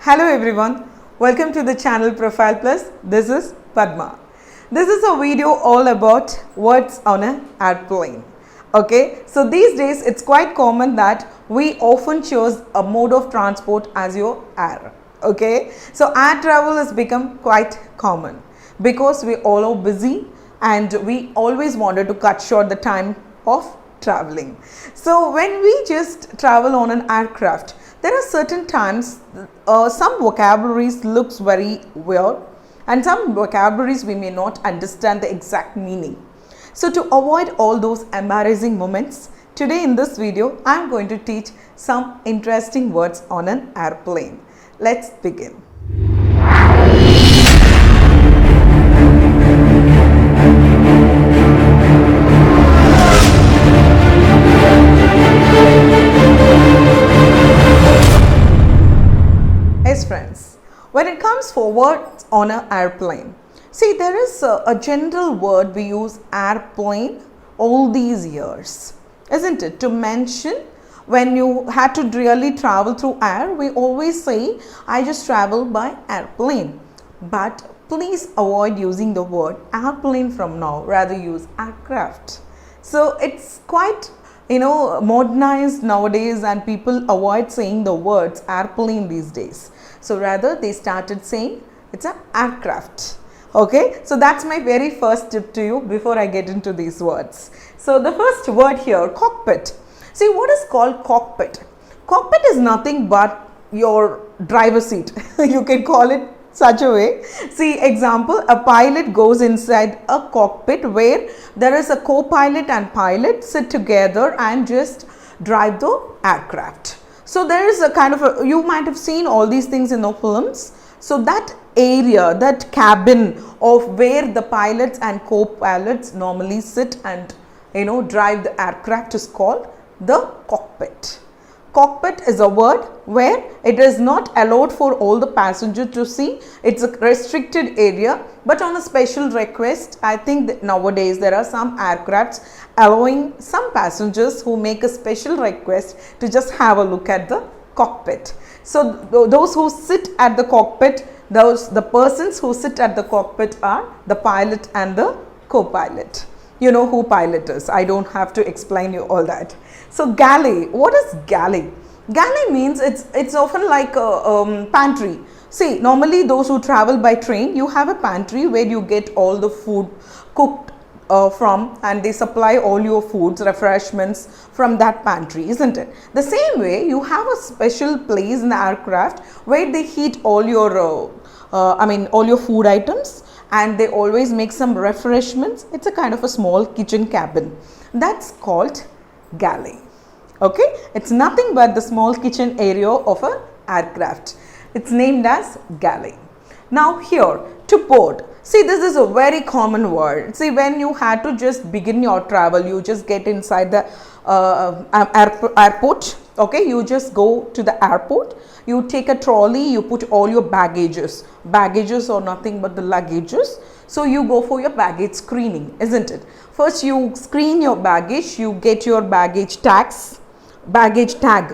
Hello everyone, welcome to the channel Profile Plus. This is Padma. This is a video all about words on an airplane. Okay, so these days it's quite common that we often choose a mode of transport as your air. Okay, so air travel has become quite common because we all are busy and we always wanted to cut short the time of traveling. So when we just travel on an aircraft, there are certain times some vocabularies looks very weird and some vocabularies we may not understand the exact meaning. So to avoid all those embarrassing moments, today in this video I am going to teach some interesting words on an airplane. Let's begin. Yes friends, when it comes for words on an airplane, see there is a general word we use airplane all these years, isn't it? To mention when you had to really travel through air, we always say I just travel by airplane. But please avoid using the word airplane from now, rather use aircraft. So it's quite modernized nowadays and people avoid saying the words airplane these days. So rather they started saying it's an aircraft. Okay, so that's my very first tip to you before I get into these words. So the first word here, cockpit. See, what is called cockpit? Cockpit is nothing but your driver's seat. You can call it such a way. See, example, a pilot goes inside a cockpit where there is a co-pilot and pilot sit together and just drive the aircraft. So there is a kind of you might have seen all these things in the films. So that area, that cabin of where the pilots and co-pilots normally sit and drive the aircraft is called the cockpit. Cockpit is a word where it is not allowed for all the passengers to see. It's a restricted area, but on a special request, I think that nowadays there are some aircrafts allowing some passengers who make a special request to just have a look at the cockpit. So those who sit at the cockpit, the persons who sit at the cockpit are the pilot and the co-pilot. You know who pilot is. I don't have to explain you all that. So galley, what is galley? Galley means it's often like a pantry. See, normally those who travel by train, you have a pantry where you get all the food cooked from, and they supply all your foods, refreshments from that pantry, isn't it? The same way, you have a special place in the aircraft where they heat all your all your food items, and they always make some refreshments. It's a kind of a small kitchen cabin. That's called galley. Okay, it's nothing but the small kitchen area of an aircraft. It's named as galley. Now here, to board. See, this is a very common word. See, when you had to just begin your travel, you just get inside the airport. Okay, you just go to the airport, you take a trolley, you put all your baggages or nothing but the luggages. So you go for your baggage screening, isn't it? First you screen your baggage, you get your baggage tag,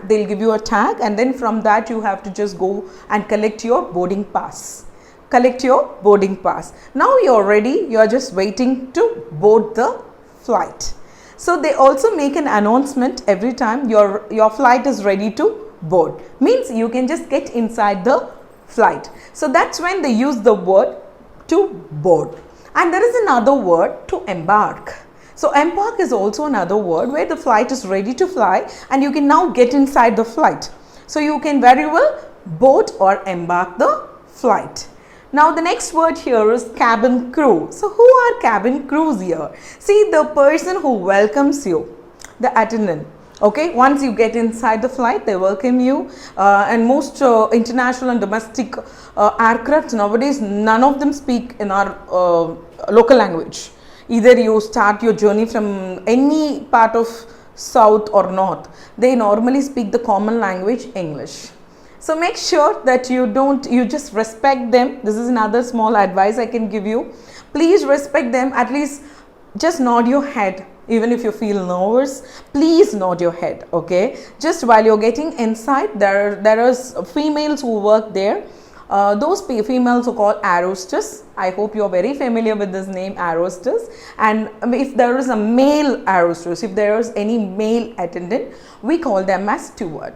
they'll give you a tag, and then from that you have to just go and collect your boarding pass. Now you're ready, you're just waiting to board the flight. So they also make an announcement every time your flight is ready to board. Means you can just get inside the flight. So that's when they use the word to board. And there is another word, to embark. So embark is also another word where the flight is ready to fly and you can now get inside the flight. So you can very well board or embark the flight. Now the next word here is cabin crew. So who are cabin crews here? See, the person who welcomes you, the attendant. Okay, once you get inside the flight, they welcome you, and most international and domestic aircrafts nowadays, none of them speak in our local language. Either you start your journey from any part of south or north, they normally speak the common language, English. So make sure that you just respect them. This is another small advice I can give you. Please respect them, at least just nod your head Even if you feel nervous, please nod your head, okay? Just while you're getting inside, there is females who work there. Those females are called air hostess. I hope you're very familiar with this name, air hostess. And if there is a male air hostess, if there is any male attendant, we call them as steward.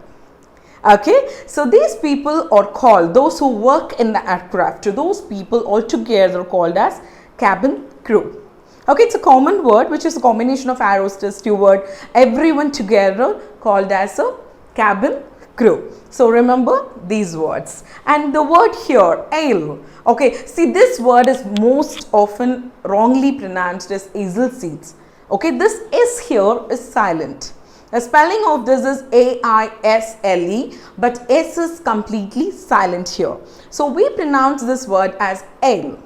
Okay, so these people are called, those who work in the aircraft, those people altogether called as cabin crew. Okay, it's a common word which is a combination of air hostess, steward, everyone together called as a cabin crew. So remember these words. And the word here, ale. Okay, see, this word is most often wrongly pronounced as easel seats. Okay, this is here is silent. The spelling of this is A-I-S-L-E, but S is completely silent here. So we pronounce this word as ale.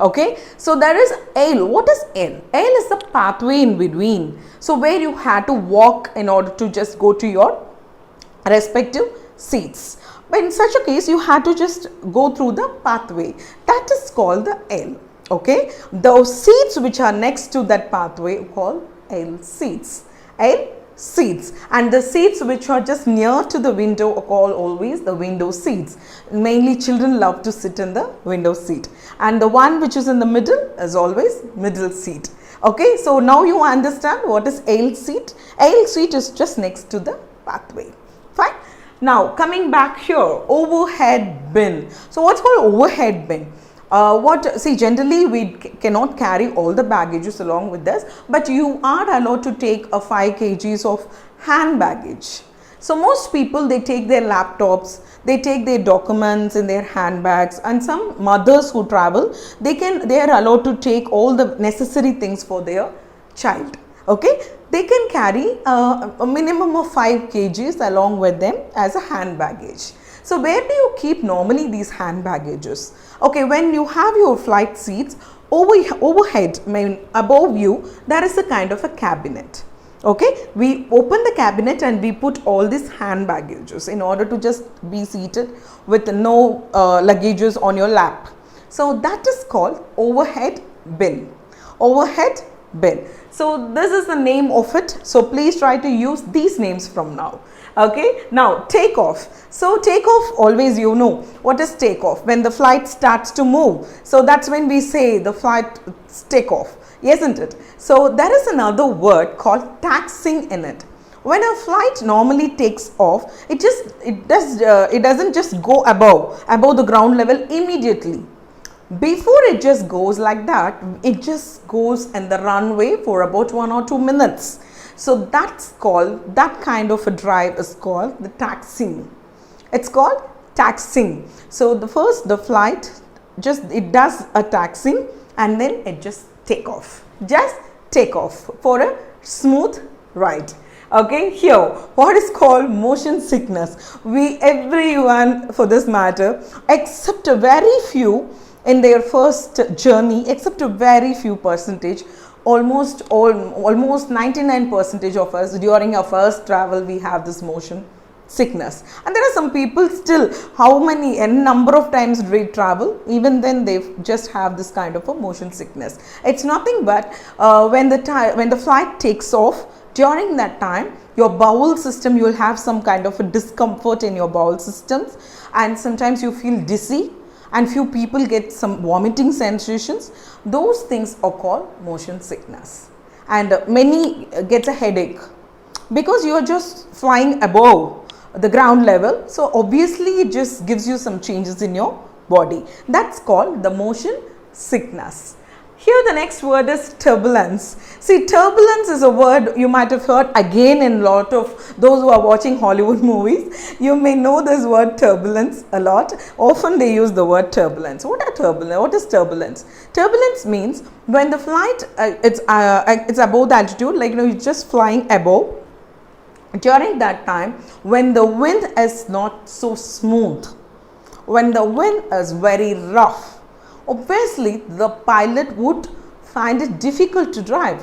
Okay, so there is ale. What is ale? Ale is the pathway in between. So where you had to walk in order to just go to your respective seats. But in such a case, you had to just go through the pathway. That is called the ale. Okay, those seats which are next to that pathway are called ale seats. Ale seats, and the seats which are just near to the window are called always the window seats. Mainly children love to sit in the window seat, and the one which is in the middle is always middle seat. Okay, so now you understand what is ale seat. Ale seat is just next to the pathway. Fine. Now coming back here, overhead bin. So what's called overhead bin? See, generally we cannot carry all the baggages along with us, but you are allowed to take a 5 kgs of hand baggage. So most people, they take their laptops, they take their documents in their handbags, and some mothers who travel, they are allowed to take all the necessary things for their child. Okay, they can carry a minimum of 5 kgs along with them as a hand baggage. So where do you keep normally these hand baggages? Okay, when you have your flight seats, overhead, above you, there is a kind of a cabinet. Okay, we open the cabinet and we put all these hand baggages in order to just be seated with no luggages on your lap. So that is called overhead bin. Overhead bin. So this is the name of it. So please try to use these names from now. Okay, now takeoff. So takeoff, always you know what is takeoff, when the flight starts to move. So that's when we say the flight take off, isn't it? So there is another word called taxiing in it. When a flight normally takes off, it doesn't just go above the ground level immediately. Before it just goes like that, it just goes in the runway for about 1 or 2 minutes. So that's called, that kind of a drive is called the taxiing. It's called taxiing. So the flight it does a taxiing and then it just take off. Just take off for a smooth ride. Okay, here what is called motion sickness. Everyone for this matter, except a very few in their first journey, except a very few percentage, almost 99% of us during our first travel, we have this motion sickness. And there are some people still, a number of times they travel, even then they just have this kind of a motion sickness. It's nothing but when the flight takes off, during that time your bowel system, you will have some kind of a discomfort in your bowel systems, and sometimes you feel dizzy, and few people get some vomiting sensations. Those things are called motion sickness, and many get a headache because you are just flying above the ground level. So obviously it just gives you some changes in your body. That's called the motion sickness. Here the next word is turbulence. See, turbulence is a word you might have heard again in a lot of those who are watching Hollywood movies. You may know this word turbulence a lot. Often they use the word turbulence. What is turbulence? Turbulence means when the flight it's above the altitude, like you're just flying above. During that time, when the wind is not so smooth, when the wind is very rough, obviously the pilot would find it difficult to drive.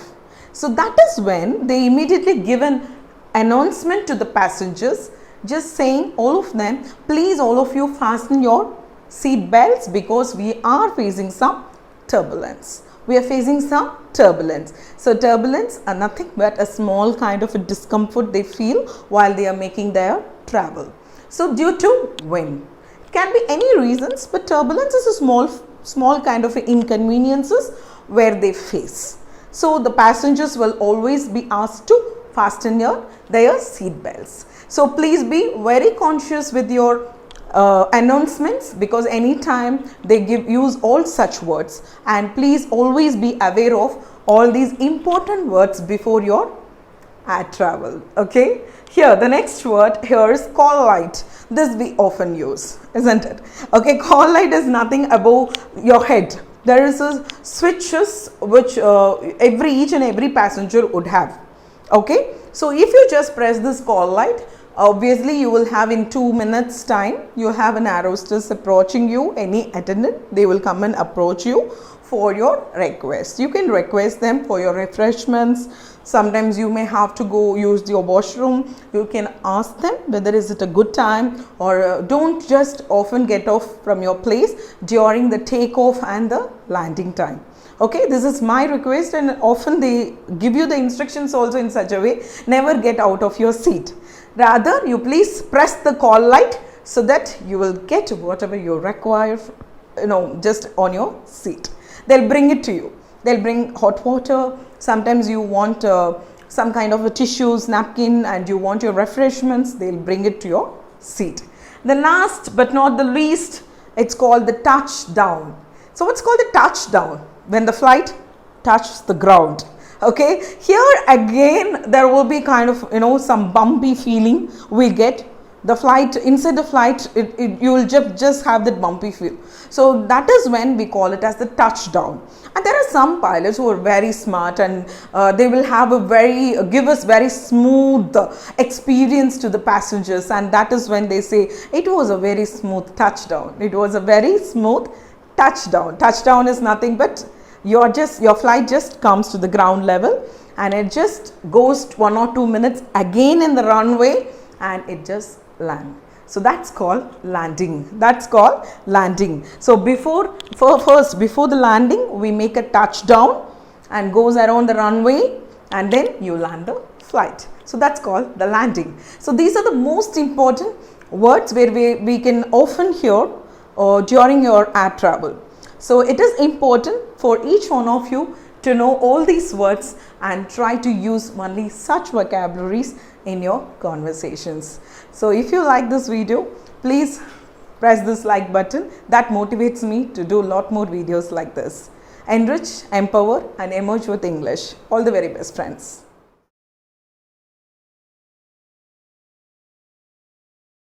So that is when they immediately give an announcement to the passengers, just saying, all of them, please all of you fasten your seat belts because we are facing some turbulence. we are facing some turbulence. So turbulence are nothing but a small kind of a discomfort they feel while they are making their travel. So due to wind, it can be any reasons, but turbulence is a small kind of inconveniences where they face. So the passengers will always be asked to fasten their seat belts. So please be very conscious with your announcements, because anytime they use all such words, and please always be aware of all these important words before your air travel. Okay, here the next word here is call light. This we often use, isn't it? Okay, call light is nothing above your head. There is a switches which each and every passenger would have. Okay, so if you just press this call light, obviously you will have in 2 minutes time, you have an air hostess approaching you, any attendant, they will come and approach you for your request. You can request them for your refreshments. Sometimes you may have to go use your washroom. You can ask them whether is it a good time, or don't just often get off from your place during the takeoff and the landing time. Okay, this is my request, and often they give you the instructions also in such a way, never get out of your seat. Rather, you please press the call light so that you will get whatever you require, just on your seat. They'll bring it to you. They'll bring hot water. Sometimes you want some kind of a tissues, napkin, and you want your refreshments. They'll bring it to your seat. The last but not the least, it's called the touchdown. So what's called the touchdown? When the flight touches the ground. Okay, here again there will be kind of some bumpy feeling we get. The flight, inside the flight, you will just have that bumpy feel. So that is when we call it as the touchdown. And there are some pilots who are very smart, and they will have give us very smooth experience to the passengers, and that is when they say it was a very smooth touchdown. It was a very smooth touchdown. Touchdown is nothing but your flight just comes to the ground level, and it just goes 1 or 2 minutes again in the runway, and it just land. So that's called landing. That's called landing. So before the landing, we make a touchdown and goes around the runway, and then you land the flight. So that's called the landing. So these are the most important words where we can often hear during your air travel. So it is important for each one of you to know all these words and try to use only such vocabularies in your conversations. So if you like this video, please press this like button. That motivates me to do a lot more videos like this. Enrich, empower, and emerge with English. All the very best, friends.